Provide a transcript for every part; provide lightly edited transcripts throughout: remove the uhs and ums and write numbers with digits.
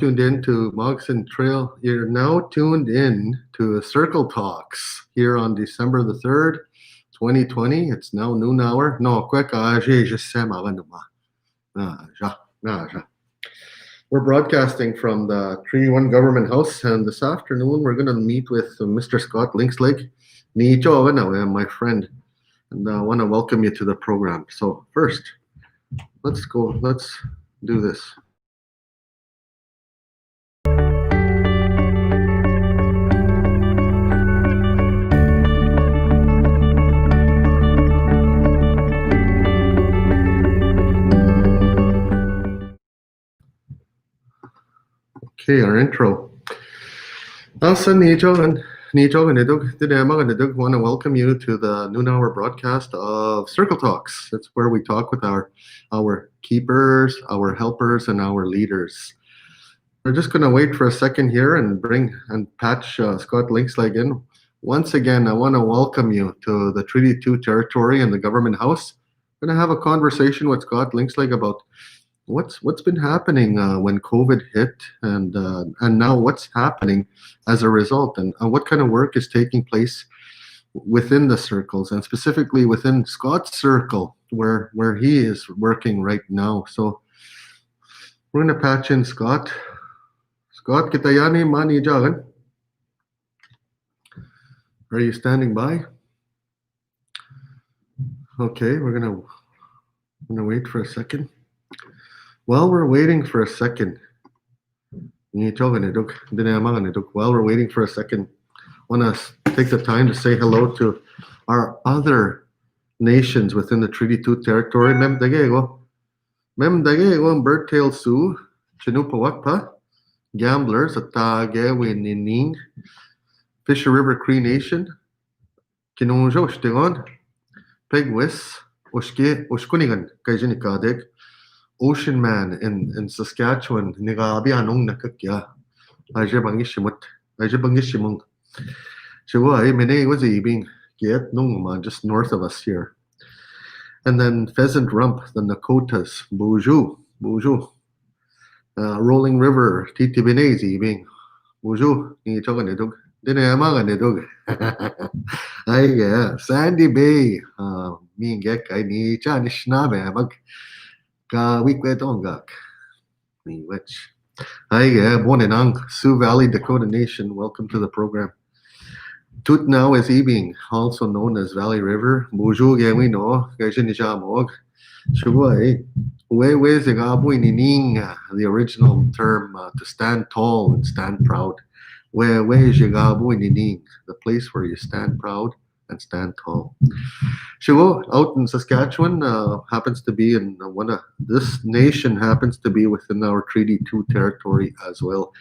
tuned in to Mogson Trail. You're now tuned in to Circle Talks here on December the 3rd, 2020. It's now noon hour. No, quick, je sais ma vanuma. We're broadcasting from the Treaty 1 Government House, and this afternoon we're going to meet with Mr. Scott Linkslake, my friend, and I want to welcome you to the program. So first, let's do this. Okay, our intro. Asa Nijogan Nidug, Didamaganidug want to welcome you to the noon hour broadcast of Circle Talks. It's where we talk with our keepers, our helpers, and our leaders. We're just going to wait for a second here and patch Scott Linkslake in. Once again, I want to welcome you to the Treaty 2 territory and the Government House. I'm going to have a conversation with Scott Linkslake about what's been happening when COVID hit, and now what's happening as a result, and what kind of work is taking place within the circles, and specifically within Scott's circle, where he is working right now. So we're going to patch in Scott. Scott, kitayani mani jagan. Are you standing by? Okay, we're gonna wait for a second. While we're waiting for a second, while we're waiting for a second, I want to take the time to say hello to our other nations within the Treaty 2 territory. Mem Dagego, Birdtail Sioux, Chinupawakpa, Gamblers, Atage, Nining, Fisher River Cree Nation, Kinonjo, Stigon, Pegwis, Oshkunigan, Kaijinikadek, Ocean Man in Saskatchewan, Nigabi Anong Nakakya, Ajabangishimut, Ajabangishimung. Shiwai, Mene was being Get Nungma, just north of us here. And then Pheasant Rump, the Nakotas, Buju, Rolling River, Titibinezi being Buju, Nitoganidug, Dinamaganidug. Sandy Bay, being Gek, I need Chanishnabe, Kawikwetongak. Which Bonenang, Sioux Valley Dakota Nation, welcome to the program. Tutnau is Ebing, also known as Valley River. Buju Gewino, Gajinijamog. Shuai, the original term to stand tall and stand proud. The place where you stand proud and stand tall. Shiwo, out in Saskatchewan, happens to be in this nation happens to be within our Treaty 2 territory as well.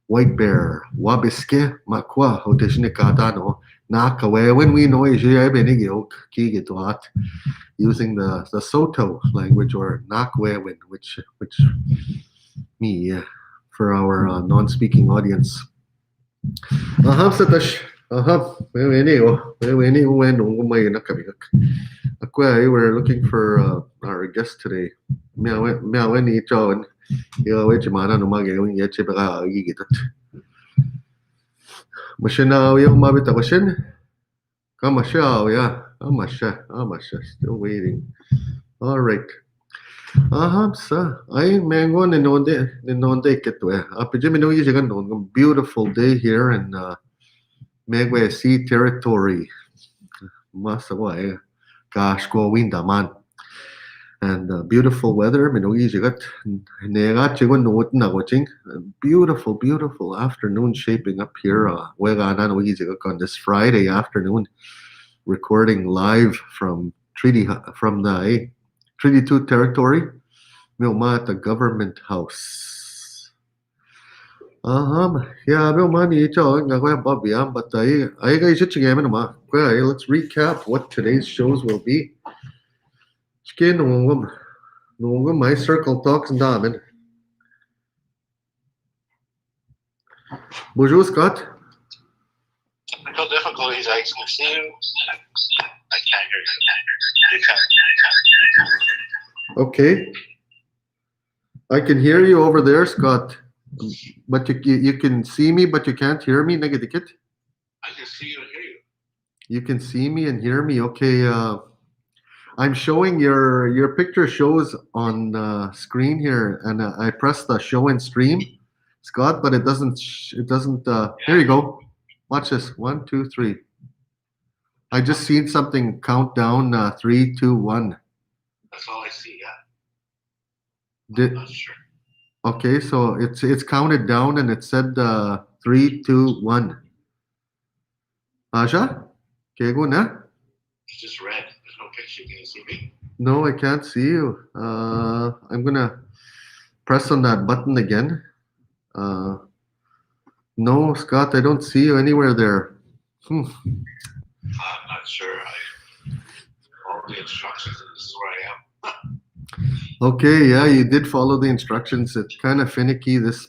White Bear, Wabiske, Makwa, Hoteshnikadano, Nakawe, when we know using the Soto language, or Nakwewin, which me for our non-speaking audience. We're looking for our guest today. Still waiting. All right. Beautiful day here in Megwe Sea territory. And beautiful weather. Beautiful afternoon shaping up here on this Friday afternoon, recording live from the Treaty 2 territory, Milmata Government House. Let's recap what today's shows will be. My Circle Talks and Damen. Bonjour, Scott. Technical difficulties, I can see you. I can't hear you. Okay. I can hear you over there, Scott. But you can see me, but you can't hear me. Nagadikit. I can see you and hear you. You can see me and hear me. Okay. I'm showing your picture shows on screen here, and I press the show and stream, Scott, but it doesn't. It doesn't. Here you go. Watch this. 1, 2, 3. I just seen something count down. 3, 2, 1. That's all I see. Yeah. I'm Did, not sure. okay, so it's counted down, and it said 3, 2, 1. Aja, okay, go na. It's just red. There's no picture. Can you see me? No, I can't see you. I'm gonna press on that button again. Uh, no, Scott, I don't see you anywhere there. Hmm. I'm not sure. I follow the instructions, and this is where I am. Okay, yeah, you did follow the instructions. It's kind of finicky, this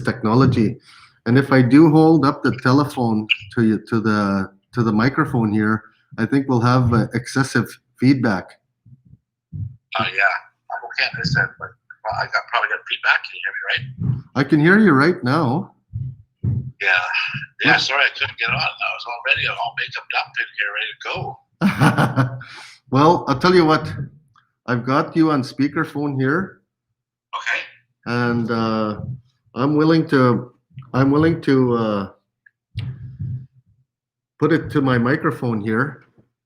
technology. And if I do hold up the telephone to you to the microphone here, I think we'll have excessive feedback. Yeah. I'm okay on this end, but I probably got feedback. Can you hear me right? I can hear you right now. Yeah. Yeah. Sorry, I couldn't get on. I was all ready, all makeup up in here, ready to go. Well, I'll tell you what. I've got you on speakerphone here, Okay. and I'm willing to put it to my microphone here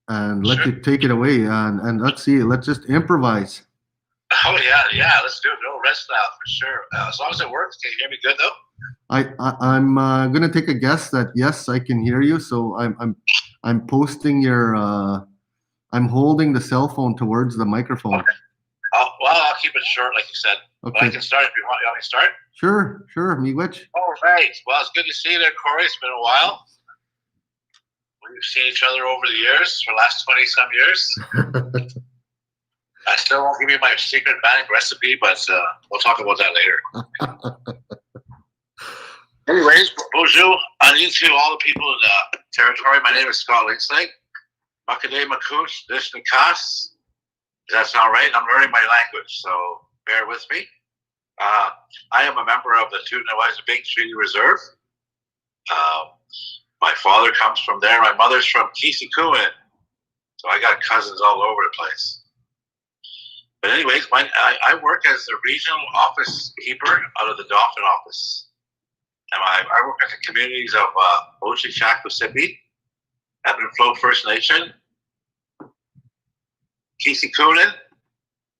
and let Sure. you take it away. And let's see. Let's just improvise. Oh yeah, yeah. Let's do it. No rest now for sure. As long as it works, can you hear me good though? I'm gonna take a guess that yes, I can hear you. So I'm posting your. I'm holding the cell phone towards the microphone. Okay. Well, I'll keep it short, like you said. Okay. But I can start if you want. You want me to start? Sure. Me which? All right. Well, it's good to see you there, Corey. It's been a while. We've seen each other over the years, for the last 20-some years. I still won't give you my secret bank recipe, but we'll talk about that later. Anyways, bonjour. I need to all the people in the territory. My name is Scott Linksleg. Makade Makuch, Dishnikas. Does that sound right? I'm learning my language, so bear with me. I am a member of the Tutanawaiza Big Treaty Reserve. My father comes from there. My mother's from Kisikuin. So I got cousins all over the place. But anyways, I work as the regional office keeper out of the Dauphin office. And I work at the communities of Ochichakusipi, Ebb-and-Flow First Nation, Kisikunin,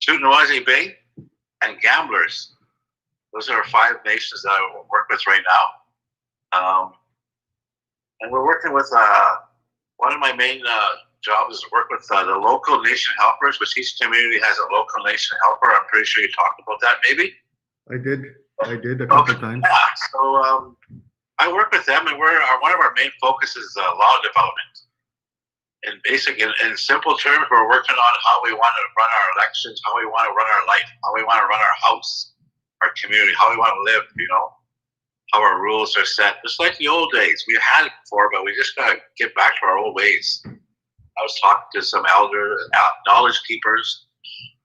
Tutanawaiza Bay, and Gamblers. Those are 5 nations that I work with right now. And we're working with one of my main jobs is to work with the local nation helpers, which each community has a local nation helper. I'm pretty sure you talked about that, maybe? I did a couple times. Yeah, so I work with them, and one of our main focuses is law development. In simple terms, we're working on how we want to run our elections, how we want to run our life, how we want to run our house, our community, how we want to live, how our rules are set. Just like the old days. We had it before, but we just got to get back to our old ways. I was talking to some elder knowledge keepers,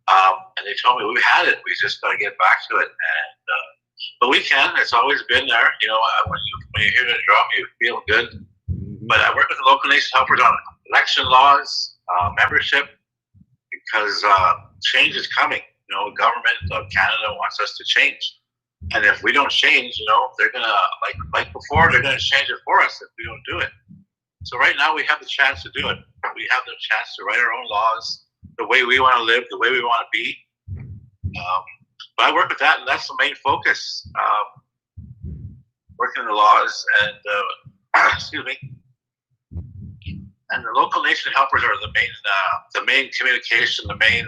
and they told me we had it. We just got to get back to it. But we can. It's always been there. When you hear the drum, you feel good. But I work with the local nation helpers on election laws, membership, because change is coming. The government of Canada wants us to change. And if we don't change, they're going to, like before, they're going to change it for us if we don't do it. So right now we have the chance to do it. We have the chance to write our own laws, the way we want to live, the way we want to be. But I work with that, and that's the main focus. Working the laws and, excuse me. And the local nation helpers are the main communication, the main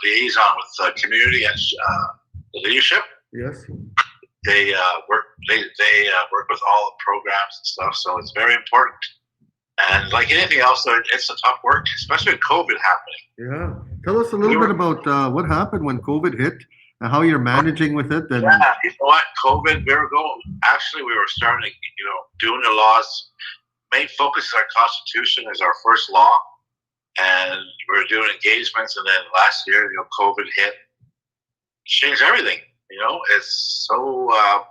liaison with the community and the leadership. Yes. They work with all the programs and stuff, so it's very important. And like anything else, it's a tough work, especially with COVID happening. Yeah. Tell us a little bit about what happened when COVID hit and how you're managing with it. And yeah, you know what? COVID, we were starting, doing the laws. Main focus is our Constitution is our first law. And we were doing engagements, and then last year, COVID hit. Changed everything. It's so I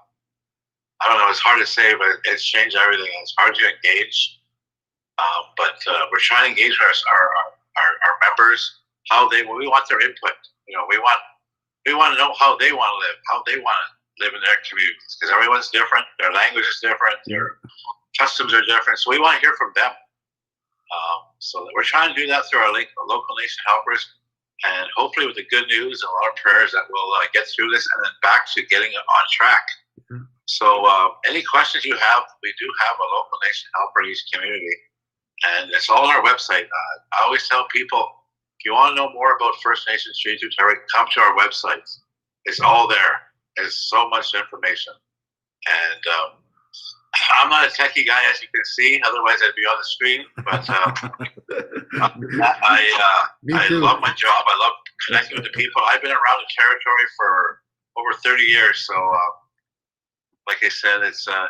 don't know. It's hard to say, but it's changed everything. It's hard to engage, but we're trying to engage our members. We want their input. We want to know how they want to live, how they want to live in their communities, because everyone's different. Their language is different. Their customs are different. So we want to hear from them. So we're trying to do that through our local nation helpers, and hopefully with the good news and a lot of prayers that we'll get through this and then back to getting it on track. Mm-hmm. So any questions you have, we do have a local nation helper in each community, and it's all on our website. I always tell people, if you want to know more about First Nations Treaty Territory, come to our website. It's all there. There's so much information. And I'm not a techie guy, as you can see. Otherwise, I'd be on the screen. But I love my job. I love connecting with the people. I've been around the territory for over 30 years. So, like I said, it's a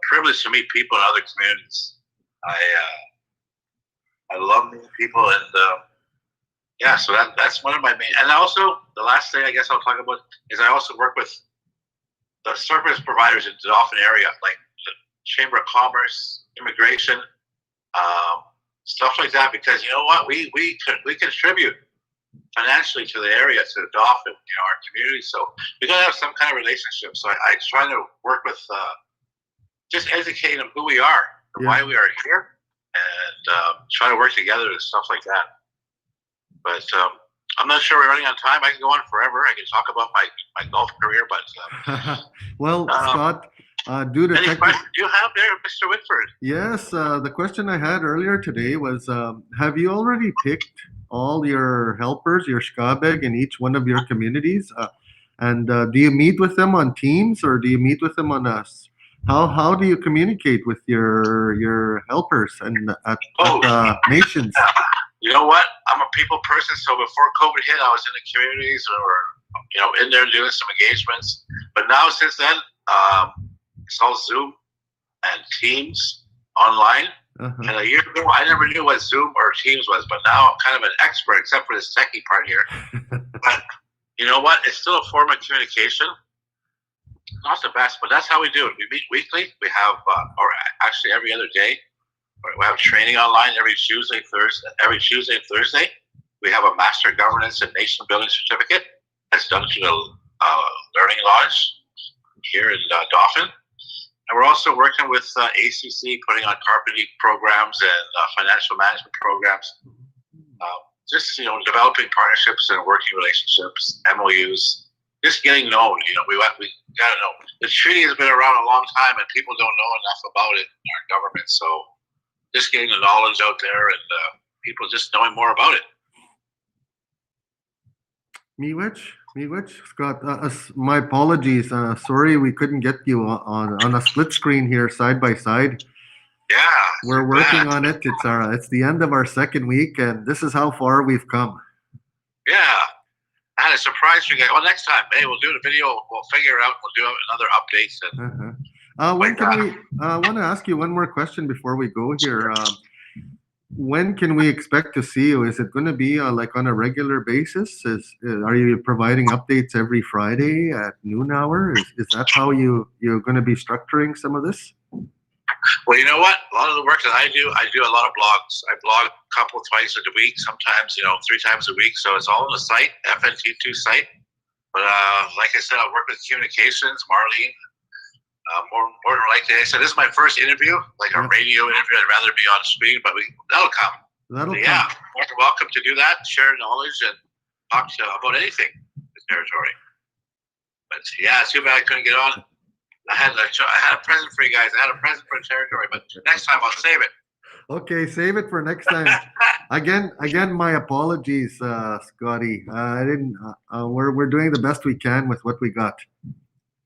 privilege to meet people in other communities. I love meeting people, and so that's one of my main. And also, the last thing I guess I'll talk about is I also work with the service providers in the Dauphin area, like the Chamber of Commerce, immigration, stuff like that. Because you know what, we contribute financially to the area, to the Dauphin, our community. So we gotta have some kind of relationship. So I try to work with just educating them who we are and why we are here, and try to work together and stuff like that. But I'm not sure we're running on time. I can go on forever. I can talk about my golf career, but well, Scott, due to any questions you have there, Mr. Whitford? Yes, the question I had earlier today was, have you already picked all your helpers, your Skabeg in each one of your communities? And do you meet with them on Teams, or do you meet with them on us? How do you communicate with your helpers and at nations? You know what? I'm a people person, so before COVID hit, I was in the communities or in there doing some engagements. But now, since then, it's all Zoom and Teams online. Uh-huh. And a year ago, I never knew what Zoom or Teams was, but now I'm kind of an expert, except for this techie part here. But you know what? It's still a form of communication. Not the best, but that's how we do it. We meet weekly. We have, or actually every other day. We have training online every Tuesday and Thursday. We have a Master Governance and Nation Building Certificate that's done through the Learning Lodge here in Dauphin. And we're also working with ACC, putting on carpeting programs and financial management programs. Just, developing partnerships and working relationships, MOUs, just getting known. We got to know. The treaty has been around a long time, and people don't know enough about it in our government. So just getting the knowledge out there, and people just knowing more about it. Miigwech, Scott. My apologies. Sorry we couldn't get you on a split screen here, side by side. Yeah, we're working on it. It's the end of our second week, and this is how far we've come. Yeah, I had a surprise for you guys. Well, next time, hey, we'll do the video. We'll figure it out. We'll do another updates. And when can we? I want to ask you one more question before we go here. When can we expect to see you? Is it going to be like on a regular basis? Are you providing updates every Friday at noon hour? Is that how you're going to be structuring some of this? Well, you know what? A lot of the work that I do a lot of blogs. I blog a couple, twice a week, sometimes 3 times a week. So it's all on the site, FNT2 site. But like I said, I work with communications, Marlene. More than likely, I said this is my first interview, like a radio interview. I'd rather be on screen, but that'll come. Yeah, you're welcome to do that, share knowledge, and talk about anything in the territory. But yeah, too bad I couldn't get on. I had a present for you guys. I had a present for the territory, but next time I'll save it. Okay, save it for next time. Again, my apologies, Scotty. I didn't. We're doing the best we can with what we got.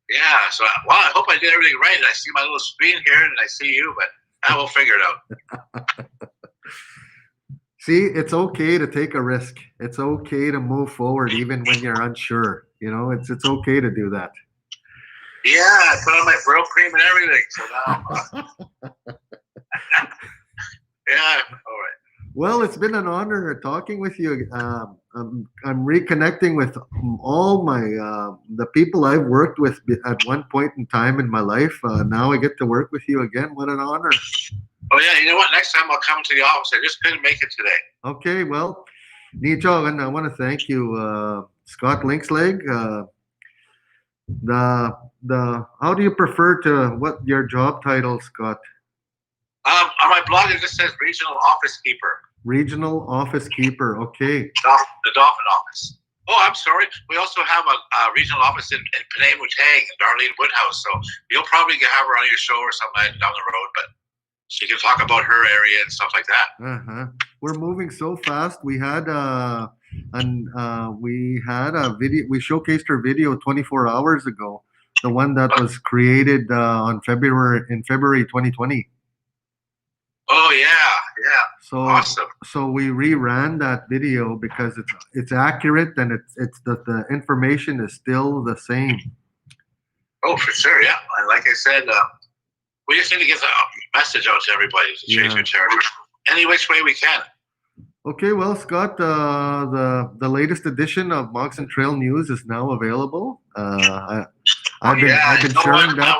Yeah, so I hope I did everything right. I see my little screen here, and I see you, but I will figure it out. See, it's okay to take a risk. It's okay to move forward even when you're unsure. It's okay to do that. Yeah, I put on my Brill cream and everything. So now, yeah, all right. Well, it's been an honor talking with you. I'm reconnecting with all my the people I've worked with at one point in time in my life. Now I get to work with you again. What an honor. Oh yeah, you know what? Next time I'll come to the office. I just couldn't make it today. Okay, well, Nijogan, I want to thank you, Scott Linksleg. The how do you prefer to what your job title, Scott? On my blog, it just says regional office keeper. Regional office keeper. Okay. The Dolphin office. Oh, I'm sorry. We also have a regional office in Penang, Mutang, and Darlene Woodhouse. So you'll probably have her on your show or something down the road, but she can talk about her area and stuff like that. Uh-huh. We're moving so fast. We had a video. We showcased her video 24 hours ago. The one that was created on February 2020. Oh yeah. So Awesome. So we reran that video because it's accurate and it's the information is still the same. Oh, for sure. Yeah. And like I said, we just need to get the message out to everybody to change their territory any which way we can. Okay, well, Scott, the latest edition of Mox and Trail News is now available. I've been sharing that. That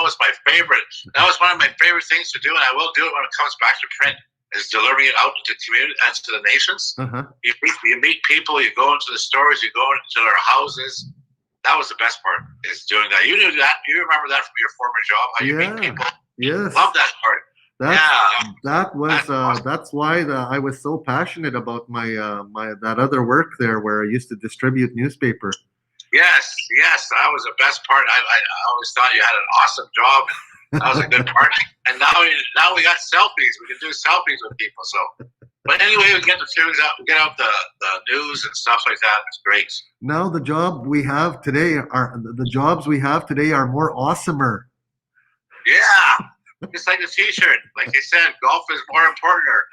was my favorite. That was one of my favorite things to do, and I will do it when it comes back to print. Is delivering it out to the community and to the nations. Uh-huh. You meet people, you go into the stores, you go into their houses. That was the best part, is doing that. You knew that. You remember that from your former job, how you meet people. Yes. Love that part. That's why I was so passionate about my that other work there where I used to distribute newspaper. Yes, that was the best part. I always thought you had an awesome job. That was a good part. And now we got selfies. We can do selfies with people. So, but anyway, we get out the news and stuff like that. It's great. Now the jobs we have today are more awesomer. Yeah. Just like the T-shirt, like I said, golf is more important.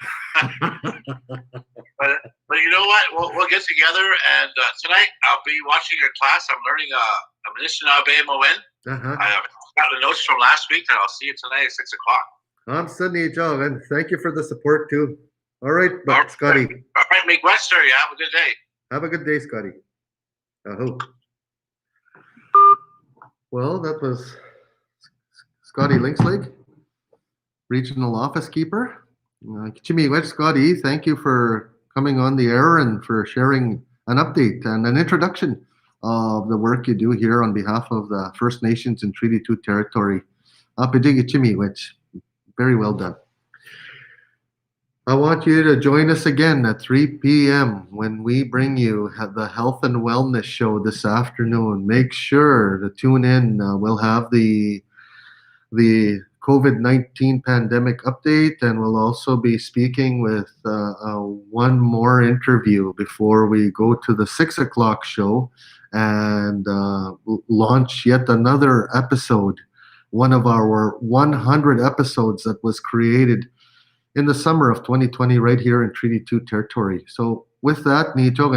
but you know what? We'll get together, and tonight I'll be watching your class. I'm learning a Anishinaabe Moen. I have got the notes from last week, and I'll see you tonight at 6 o'clock. I'm Sydney Joe, and thank you for the support too. All right, Scotty. All right, make Wester. You have a good day. Have a good day, Scotty. I hope. Well, that was Scotty Linkslake, Regional Office Keeper. Scotty, thank you for coming on the air and for sharing an update and an introduction of the work you do here on behalf of the First Nations in Treaty 2 territory. Very well done. I want you to join us again at 3 p.m. when we bring you the Health and Wellness Show this afternoon. Make sure to tune in. We'll have the COVID-19 pandemic update, and we'll also be speaking with one more interview before we go to the 6 o'clock show and launch yet another episode, one of our 100 episodes that was created in the summer of 2020 right here in Treaty 2 territory. So with that, Minog,